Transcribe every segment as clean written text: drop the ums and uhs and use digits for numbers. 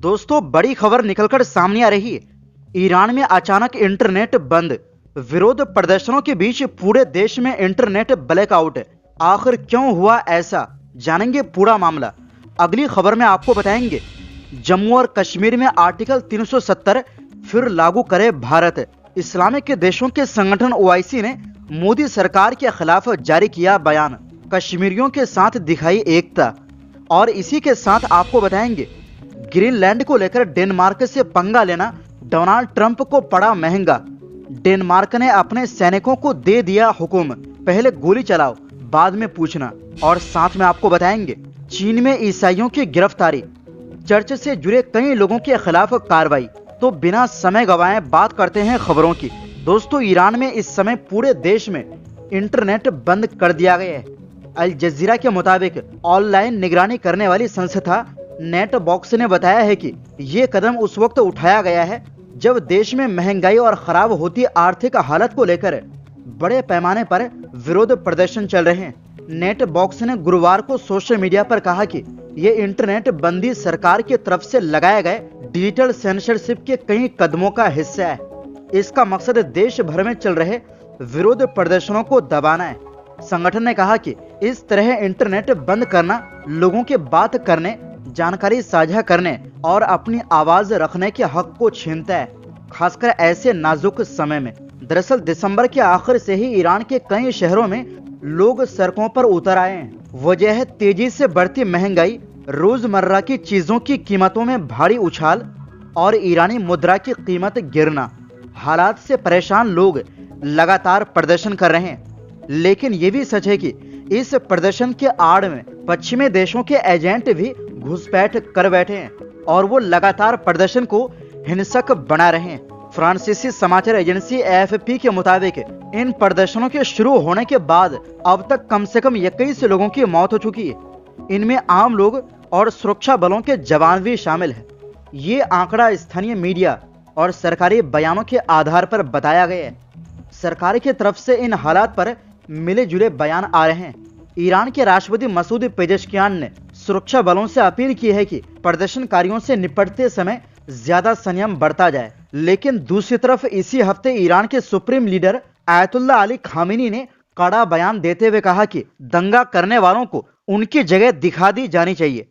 दोस्तों, बड़ी खबर निकलकर सामने आ रही है। ईरान में अचानक इंटरनेट बंद। विरोध प्रदर्शनों के बीच पूरे देश में इंटरनेट ब्लैकआउट। आखिर क्यों हुआ ऐसा, जानेंगे पूरा मामला। अगली खबर में आपको बताएंगे। जम्मू और कश्मीर में आर्टिकल 370 फिर लागू करे भारत। इस्लामिक देशों के संगठन ओआईसी ने मोदी सरकार के खिलाफ जारी किया बयान। कश्मीरियों के साथ दिखाई एकता। और इसी के साथ आपको बताएंगे, ग्रीनलैंड को लेकर डेनमार्क से पंगा लेना डोनाल्ड ट्रंप को पड़ा महंगा। डेनमार्क ने अपने सैनिकों को दे दिया हुक्म, पहले गोली चलाओ बाद में पूछना। और साथ में आपको बताएंगे, चीन में ईसाइयों की गिरफ्तारी, चर्च से जुड़े कई लोगों के खिलाफ कार्रवाई। तो बिना समय गवाए बात करते हैं खबरों की। दोस्तों, ईरान में इस समय पूरे देश में इंटरनेट बंद कर दिया गया है। अल जजीरा के मुताबिक ऑनलाइन निगरानी करने वाली संस्था नेट बॉक्स ने बताया है कि ये कदम उस वक्त उठाया गया है जब देश में महंगाई और खराब होती आर्थिक हालत को लेकर बड़े पैमाने पर विरोध प्रदर्शन चल रहे हैं। नेट बॉक्स ने गुरुवार को सोशल मीडिया पर कहा कि ये इंटरनेट बंदी सरकार की तरफ से लगाए गए डिजिटल सेंसरशिप के कई कदमों का हिस्सा है। इसका मकसद देश भर में चल रहे विरोध प्रदर्शनों को दबाना है। संगठन ने कहा कि इस तरह इंटरनेट बंद करना लोगों के बात करने, जानकारी साझा करने और अपनी आवाज रखने के हक को छीनता है, खासकर ऐसे नाजुक समय में। दरअसल दिसंबर के आखिर से ही ईरान के कई शहरों में लोग सड़कों पर उतर आए हैं। वजह है तेजी से बढ़ती महंगाई, रोजमर्रा की चीजों की कीमतों में भारी उछाल और ईरानी मुद्रा की कीमत गिरना। हालात से परेशान लोग लगातार प्रदर्शन कर रहे हैं, लेकिन ये भी सच है कि इस प्रदर्शन के आड़ में पश्चिमी देशों के एजेंट भी घुसपैठ कर बैठे हैं और वो लगातार प्रदर्शन को हिंसक बना रहे हैं। फ्रांसीसी समाचार एजेंसी एएफपी के मुताबिक इन प्रदर्शनों के शुरू होने के बाद अब तक कम से कम 21 लोगों की मौत हो चुकी है। इनमें आम लोग और सुरक्षा बलों के जवान भी शामिल हैं। ये आंकड़ा स्थानीय मीडिया और सरकारी बयानों के आधार पर बताया गया है। सरकार की तरफ से इन हालात पर मिले जुले बयान आ रहे हैं। ईरान के राष्ट्रपति मसूद पेजेश्कियान ने सुरक्षा बलों से अपील की है कि प्रदर्शनकारियों से निपटते समय ज्यादा संयम बरता जाए। लेकिन दूसरी तरफ इसी हफ्ते ईरान के supreme leader ayatollah Ali Khamenei ने कड़ा बयान देते हुए कहा कि दंगा करने वालों को उनकी जगह दिखा दी जानी चाहिए।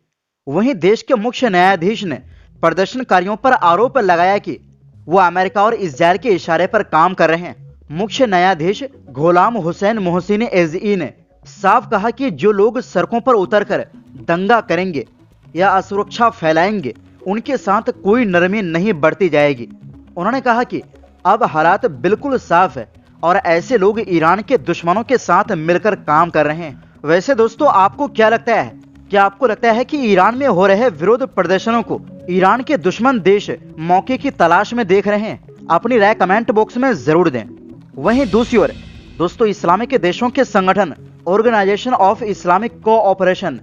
वहीं देश के मुख्य न्यायाधीश ने प्रदर्शनकारियों पर आरोप लगाया कि वो अमेरिका और इजरायल के इशारे पर काम कर रहे हैं। मुख्य न्यायाधीश गुलाम हुसैन मोहसिन एज़ई ने साफ कहा कि जो लोग सड़कों पर उतरकर दंगा करेंगे या असुरक्षा फैलाएंगे, उनके साथ कोई नरमी नहीं बरती जाएगी। उन्होंने कहा कि अब हालात बिल्कुल साफ है और ऐसे लोग ईरान के दुश्मनों के साथ मिलकर काम कर रहे हैं। वैसे दोस्तों, आपको क्या लगता है? क्या आपको लगता है कि ईरान में हो रहे विरोध प्रदर्शनों को ईरान के दुश्मन देश मौके की तलाश में देख रहे हैं? अपनी राय कमेंट बॉक्स में जरूर दें। वहीं दूसरी ओर दोस्तों, इस्लामिक देशों के संगठन ऑर्गेनाइजेशन ऑफ इस्लामिक कोऑपरेशन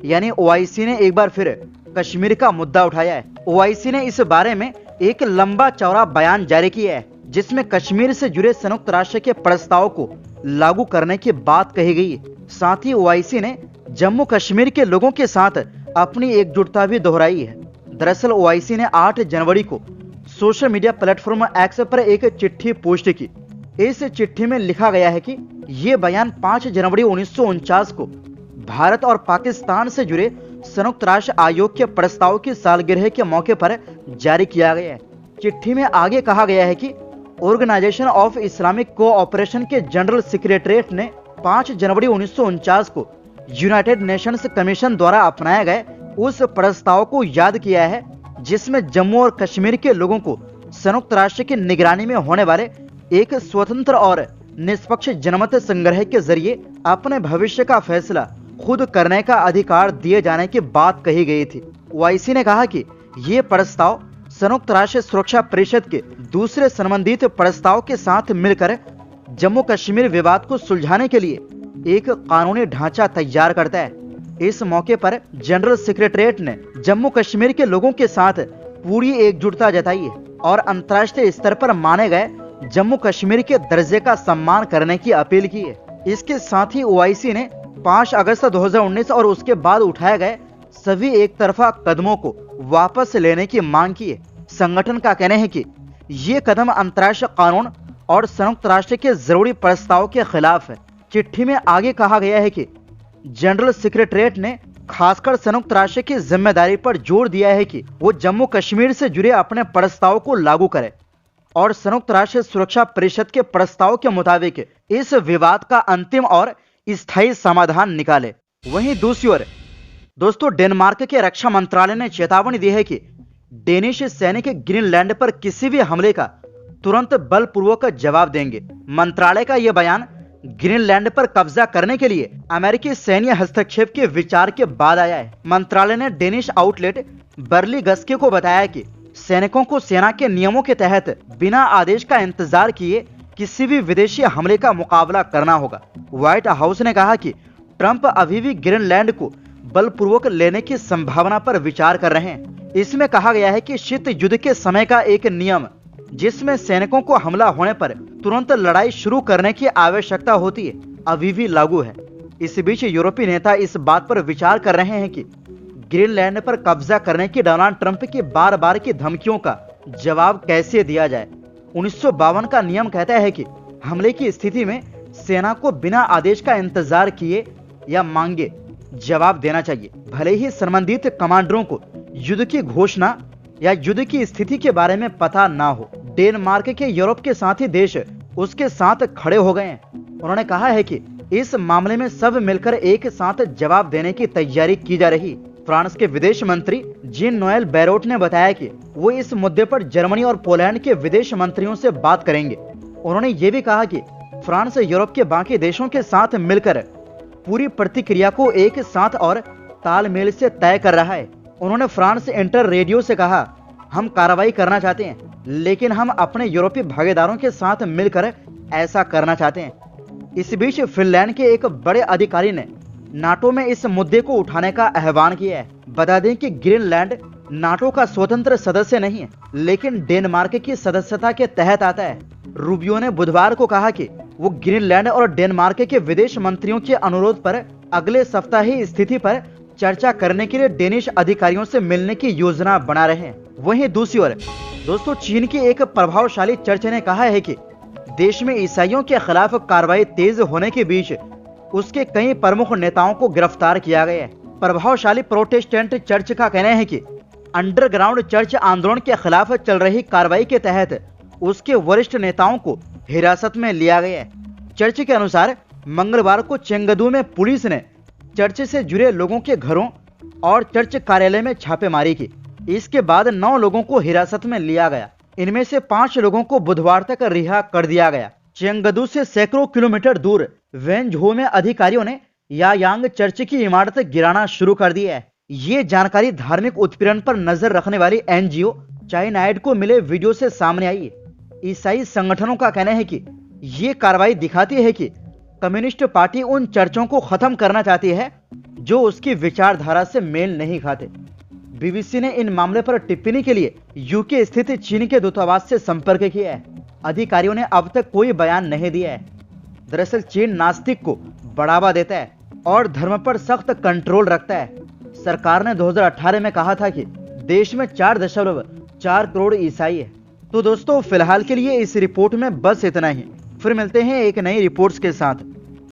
यानी ओआईसी ने एक बार फिर कश्मीर का मुद्दा उठाया है। ओआईसी ने इस बारे में एक लंबा चौड़ा बयान जारी किया है, जिसमें कश्मीर से जुड़े संयुक्त राष्ट्र के प्रस्ताव को लागू करने की बात कही गई है। साथ ही ओआईसी ने जम्मू कश्मीर के लोगों के साथ अपनी एकजुटता भी दोहराई है। दरअसल ओआईसी ने 8 जनवरी को सोशल मीडिया प्लेटफॉर्म एक्स पर एक चिट्ठी पोस्ट की। इस चिट्ठी में लिखा गया है कि ये बयान 5 जनवरी 1949 को भारत और पाकिस्तान से जुड़े संयुक्त राष्ट्र आयोग के प्रस्ताव की सालगिरह के मौके पर जारी किया गया है। चिट्ठी में आगे कहा गया है कि ऑर्गेनाइजेशन ऑफ इस्लामिक कोऑपरेशन के जनरल सेक्रेटरीट ने 5 जनवरी 1949 को यूनाइटेड नेशंस कमीशन द्वारा अपनाए गए उस प्रस्ताव को याद किया है, जिसमें जम्मू और कश्मीर के लोगों को संयुक्त राष्ट्र की निगरानी में होने वाले एक स्वतंत्र और निष्पक्ष जनमत संग्रह के जरिए अपने भविष्य का फैसला खुद करने का अधिकार दिए जाने की बात कही गई थी। ओआईसी ने कहा कि ये प्रस्ताव संयुक्त राष्ट्र सुरक्षा परिषद के दूसरे संबंधित प्रस्ताव के साथ मिलकर जम्मू कश्मीर विवाद को सुलझाने के लिए एक कानूनी ढांचा तैयार करता है। इस मौके पर जनरल सेक्रेटरीट ने जम्मू कश्मीर के लोगों के साथ पूरी एकजुटता जताई है और अंतर्राष्ट्रीय स्तर पर माने गए जम्मू कश्मीर के दर्जे का सम्मान करने की अपील की है। इसके साथ ही ओआईसी ने 5 अगस्त 2019 और उसके बाद उठाए गए सभी एक तरफा कदमों को वापस लेने की मांग की है। संगठन का कहना है कि ये कदम अंतर्राष्ट्रीय कानून और संयुक्त राष्ट्र के जरूरी प्रस्ताव के खिलाफ है। चिट्ठी में आगे कहा गया है कि जनरल सेक्रेटरीट ने खासकर संयुक्त राष्ट्र की जिम्मेदारी पर जोर दिया है कि वो जम्मू कश्मीर से जुड़े अपने प्रस्ताव को लागू करे और संयुक्त राष्ट्र सुरक्षा परिषद के प्रस्ताव के मुताबिक इस विवाद का अंतिम और स्थायी समाधान निकाले। वहीं दूसरी ओर दोस्तों, डेनमार्क के रक्षा मंत्रालय ने चेतावनी दी है कि डेनिश सैनिक ग्रीनलैंड पर किसी भी हमले का तुरंत बलपूर्वक जवाब देंगे। मंत्रालय का यह बयान ग्रीनलैंड पर कब्जा करने के लिए अमेरिकी सैन्य हस्तक्षेप के विचार के बाद आया है। मंत्रालय ने डेनिश आउटलेट बर्ली गस्के को बताया कि सैनिकों को सेना के नियमों के तहत बिना आदेश का इंतजार किए किसी भी विदेशी हमले का मुकाबला करना होगा। व्हाइट हाउस ने कहा कि ट्रंप अभी भी ग्रीनलैंड को बलपूर्वक लेने की संभावना पर विचार कर रहे हैं। इसमें कहा गया है कि शीत युद्ध के समय का एक नियम जिसमें सैनिकों को हमला होने पर तुरंत लड़ाई शुरू करने की आवश्यकता होती है, अभी भी लागू है। इस बीच यूरोपीय नेता इस बात पर विचार कर रहे हैं कि ग्रीनलैंड पर कब्जा करने की डोनाल्ड ट्रंप की बार बार की धमकियों का जवाब कैसे दिया जाए। 1952 का नियम कहता है कि हमले की स्थिति में सेना को बिना आदेश का इंतजार किए या मांगे जवाब देना चाहिए, भले ही संबंधित कमांडरों को युद्ध की घोषणा या युद्ध की स्थिति के बारे में पता ना हो। डेनमार्क के यूरोप के साथी देश उसके साथ खड़े हो गए हैं। उन्होंने कहा है कि इस मामले में सब मिलकर एक साथ जवाब देने की तैयारी की जा रही। फ्रांस के विदेश मंत्री जीन नोएल बैरोट ने बताया कि वो इस मुद्दे पर जर्मनी और पोलैंड के विदेश मंत्रियों से बात करेंगे। उन्होंने ये भी कहा कि फ्रांस यूरोप के बाकी देशों के साथ मिलकर पूरी प्रतिक्रिया को एक साथ और तालमेल से तय कर रहा है। उन्होंने फ्रांस इंटर रेडियो से कहा, हम कार्रवाई करना चाहते हैं, लेकिन हम अपने यूरोपीय भागीदारों के साथ मिलकर ऐसा करना चाहते हैं। इस बीच फिनलैंड के एक बड़े अधिकारी ने नाटो में इस मुद्दे को उठाने का आह्वान किया है। बता दें कि ग्रीनलैंड नाटो का स्वतंत्र सदस्य नहीं है, लेकिन डेनमार्क की सदस्यता के तहत आता है। रूबियो ने बुधवार को कहा कि वो ग्रीनलैंड और डेनमार्क के विदेश मंत्रियों के अनुरोध पर अगले सप्ताह ही स्थिति पर चर्चा करने के लिए डेनिश अधिकारियों से मिलने की योजना बना रहे हैं। वहीं दूसरी ओर दोस्तों, चीन की एक प्रभावशाली चर्च ने कहा है कि देश में ईसाइयों के खिलाफ कार्रवाई तेज होने के बीच उसके कई प्रमुख नेताओं को गिरफ्तार किया गया है। प्रभावशाली प्रोटेस्टेंट चर्च का कहना है कि अंडरग्राउंड चर्च आंदोलन के खिलाफ चल रही कार्रवाई के तहत उसके वरिष्ठ नेताओं को हिरासत में लिया गया है। चर्च के अनुसार मंगलवार को चेंगदू में पुलिस ने चर्च से जुड़े लोगों के घरों और चर्च कार्यालय में छापेमारी की। इसके बाद 9 लोगों को हिरासत में लिया गया। इनमें से 5 लोगों को बुधवार तक रिहा कर दिया गया। चेंगदू से सैकड़ों किलोमीटर दूर वेंझो में अधिकारियों ने यायांग चर्च की इमारत गिराना शुरू कर दी है। ये जानकारी धार्मिक उत्पीड़न पर नजर रखने वाली एनजीओ चाइनाइड को मिले वीडियो से सामने आई। ईसाई संगठनों का कहना है कि ये कार्रवाई दिखाती है कि कम्युनिस्ट पार्टी उन चर्चों को खत्म करना चाहती है जो उसकी विचारधारा से मेल नहीं खाते। बीबीसी ने इन मामले पर टिप्पणी के लिए यूके स्थित चीन के दूतावास से संपर्क किया है। अधिकारियों ने अब तक कोई बयान नहीं दिया है। दरअसल चीन नास्तिक को बढ़ावा देता है और धर्म पर सख्त कंट्रोल रखता है। सरकार ने 2018 में कहा था कि देश में 4.4 करोड़ ईसाई है। तो दोस्तों, फिलहाल के लिए इस रिपोर्ट में बस इतना ही। फिर मिलते हैं एक नई रिपोर्ट्स के साथ।